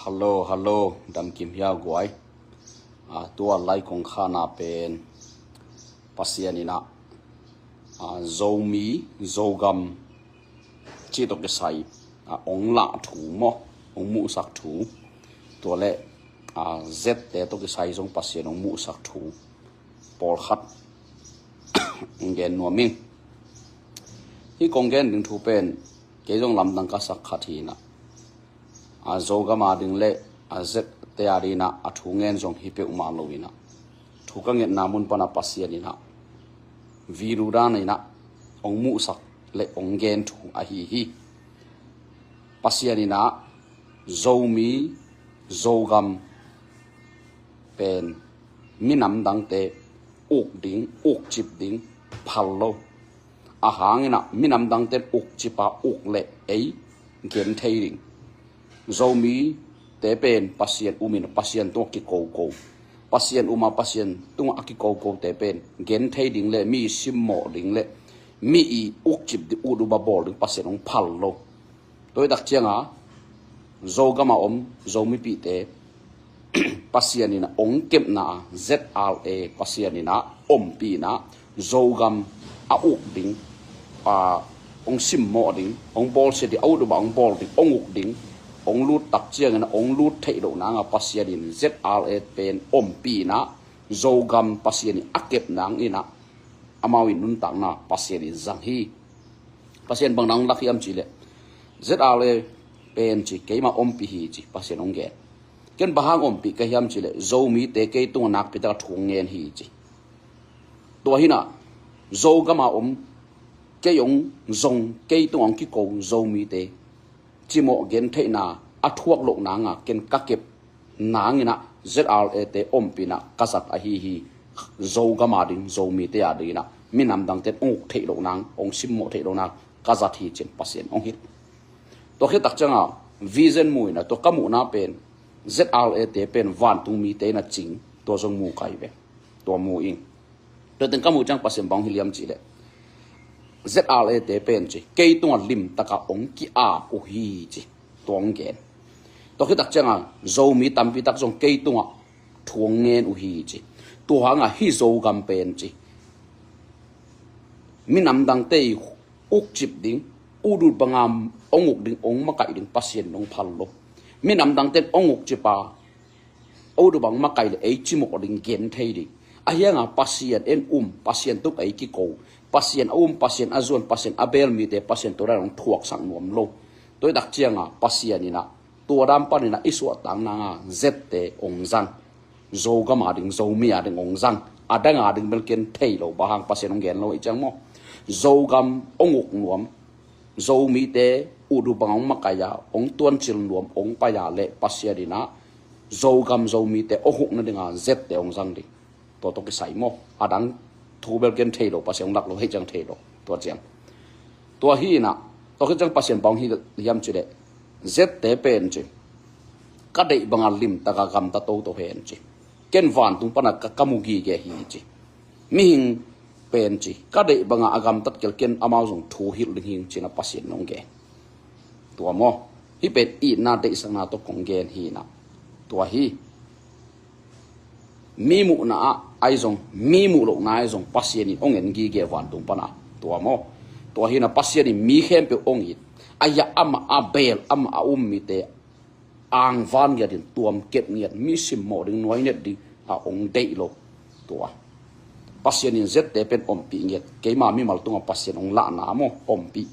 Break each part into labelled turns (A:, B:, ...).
A: Hello, dam kim hiya guai. Tua lai kong khana pen pasianina. Zomi, zogam, chi to ke sai. Ong la thu mo, ong mu sak thu. Tua le z te to ke sai zong pasian ong mu sak thu. Por khat ngen no ming. Hi kong gen ding thu pen ke zong lam dang ka sak khathina. Zogama ding le zet te arina athungen jong hipe uma loina thuka nget namun pana pasianina virudana ong mu sak le ong gen thu a hi pasianina zomi zogam pen minam dang te ok ding ok chip ding phallo a hangina minam dang te ok chipa ok le ei gen theiring zomi te pen pasien umin pasien to ki ko pasien uma pasien tung aki ko te pen gen thei ding le mi simmo ding le mi I uk chip di udu ba bol ding pasien ong phal lo toy dak chianga zogama zomi pi te pasien ina ong kem na zra pasien ina pi na zogam a uk ding ong simmo ding ong bol se di udu ba ong bol ding ong uk ding ong lut tak chiang na ong lut thei do na nga pasianin zra pen pi na zogam pasiani akep nang ina amawin nun tang na pasiani zang hi pasien bang nang lakhiam chile zra pen chi keima pi hi chi pasien ong ge ken bahang pi ka hiam chile zomi te ke tu nak pi ta thung ngen hi chi to hina zogama ke yong zong ke tu ong ki ko zomi te chimo gen thei na athuak lok na nga ken kakep nangina zra te pina kasat a hi zogama ding zomi te adina minam dang te ong thei lo nang ong simmo thei lo na kazat hi chen pasien ong hit to khe tak changa vision muina to kamu na pen zra te pen van tung mi te na ching to jong mu kai ve to mu ing to ten kamu chang pasien bang hiliam chi le zra te pen chi ke tung lim taka ong ki a u hi chi tong gen to khi tak changa zomi tampi tak jong ke tung thuang ngen u hi chi to hanga hi zo gam pen chi minam dang te uk chip ding udur bangam onguk ding ong makai ding pasien nong phallo minam dang te onguk chipa odu bang makai le ei chimo ding gen thei ding ahianga pasien en pasien tuk ei ki ko pasien pasien azon pasien abel mi te pasien tora rong thuak sang nuam lo toy dak chianga pasianina tuadam panina iswa tang na nga zette ongjang zogama ding zomia ding ongjang adanga ding belken thei lo bahang pasien ong gen lo ichang mo zogam onguk nuam zomi te udu bang makaya ong tuan chil nuam ong paya le pasianina zogam zomi te ohuk na dinga zette ongjang ding to ki sai mo adang thu bel ken thei lo pasien lak lo he chang thei lo to chiang to hi na to ki chang pasien bang hi yam chile z te pen chi ka dei bang lim ta ka gam ta to hen chi ken van tung pana ka kamugi ge hi chi mi hing pen chi ka dei bang agam tat kel ken amao jong thu hil ling hing china pasien nong ge to mo hi pet I na dei sang na to kong gen hi na to hi mi mu na ai zong mi mu lo na ai zong pasien ni ong en gi ge van tung pana to mo to hi na pasien ni mi khem pe ong it aya ama abel ama mi te ang van ya din tuam ket ngiat mi sim mo ding noi net di ong dei lo to pasien in zet te pen pi ngiat ke ma mi mal tung pasien ong la na mo pi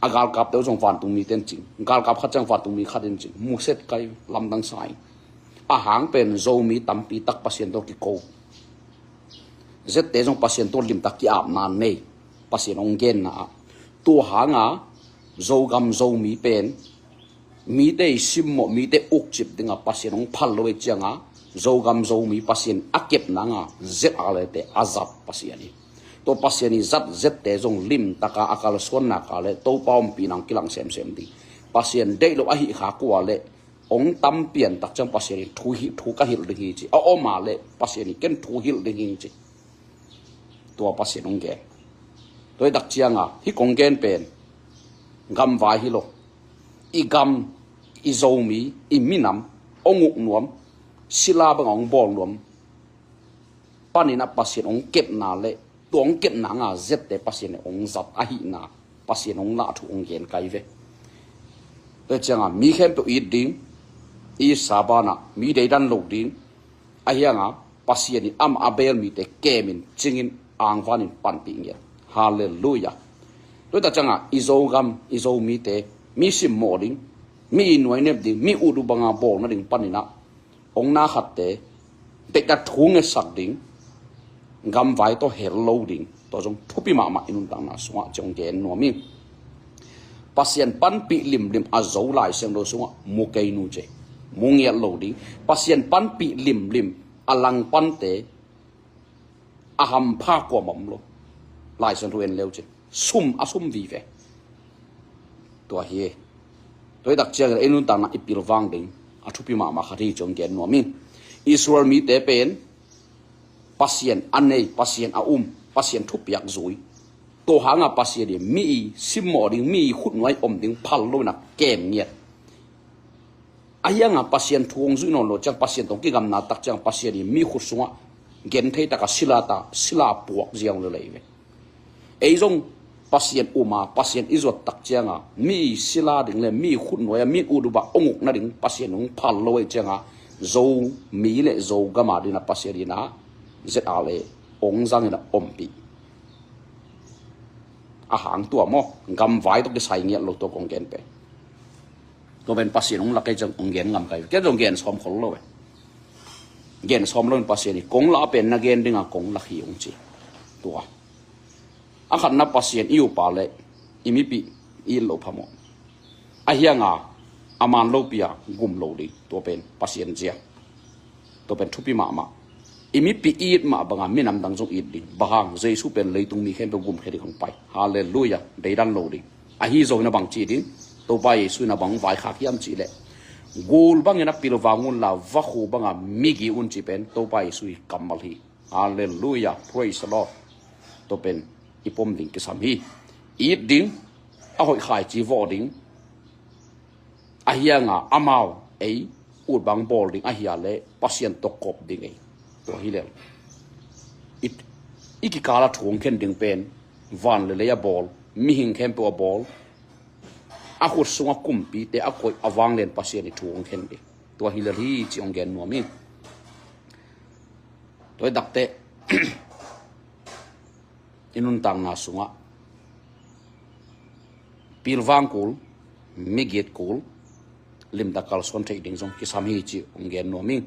A: agal kap te jong van tung mi ten ching gal kap khat chang van tung mi khat den ching mu set kai lam dang sai a hang pen zomi tampi tak pasien to ki ko zet te jong pasien to lim tak ki ap na nei pasien ong gen na to hanga zogam zomi pen mi te simmo mi te uk chip dinga pasien ong phal lo chianga zogam zomi pasien akep nanga zet ale te azap pasiani to pasiani zat zet te jong lim taka akal son na kale to paum pinang kilang sem di pasien de lo ahi kha ko ale ong tam pian tak chang pasiani thu ka hil ding hi chi o ma le pasiani ken thu hil ding hi chi to pasien ong ge toy dak chianga hi kong gen pen gam vai hi lo I gam i zomi i minam onguk nuam sila bang ong bol nuam panina pasien ong kep na le tuang kep na nga zet te pasien ong zat a hi na pasien ong la thu ong gen kai ve le changa mi khem to i ding i sabana mi de dan lo ding a hianga pasien ni am abel mi te kemin chingin ang vanin pan pi nge hallelujah lo ta changa izogam izomi te mi sim moding mi noi nep ding mi udu banga bol na ding panina ong na khat te te ka thung e sak ding gam vai to her loading to jong thupi ma ma inun tang na sunga chong gen no mi pasien pan pi lim lim a zo lai seng do sunga mu kai nu che mung ya loading pasien pan pi lim lim alang pan te aham pha ko mam lo lai seng ruen leu che sum asum vi ve to hi toy dak chiang inun tang na ipil wang ding a thupi ma ma khari chong gen no mi Israel mi te pen pasien anei pasien a pasien thupiak zui to hanga pasien di mi simmo ding mi khut noi om ding phal lo na kem niat ayanga pasien thuong zui no lo chang pasien tong ki gam na tak chang pasien di mi khut sunga gen thei ta ka sila puak jiang lo lei ve ei jong pasien pasien izot tak changa mi sila ding le mi khut noi mi udu ba onguk na ding pasien ong phal lo e changa zo mi le zo gama dina pasien di na zet ale ong zang na ompi a hang tua mo gam vai to ke sai ngia lo to kong gen pe to ben pasien ong la kai jang ong gen ngam kai ke jong gen som khol lo we gen som lo pasien ni kong la pen na gen dinga kong la hi ong chi tua a khat na pasien iu pa le imi pi i lo phamo a hianga aman lo pia gum lo di to pen pasien jia to pen thupi ma ma imi pi it ma banga minam dang jong it ding bahang jesu pen leitung mi khem pe gum khedi khang pai hallelujah deidan lo ding a hi zo na bang chi ding to pa yesu na bang vai kha kiam chi le gol bang na pil wangun la va khu banga mi gi un chi pen to pa yesu kamal hi hallelujah praise the lord to pen ipom ding ke sam hi it ding a hoi khai chi vo ding a hianga amao ei ut bang bol ding a hia le pasien to kop ding ei to hi le iki kala thong khen ding pen van le ya bol mi hing khem po bol a khut sunga kumpi te a koi awang len pasien ni thong khen de to hi le hi chi ong gen no mi to dak te inun tang na sunga pilwang kul miget kul lim da kal son thei ding jong ki sam hi chi ong gen no mi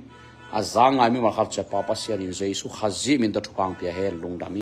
A: azanga mi ma khat cha papa sia in jesu khazi min da thupang pia he lung dami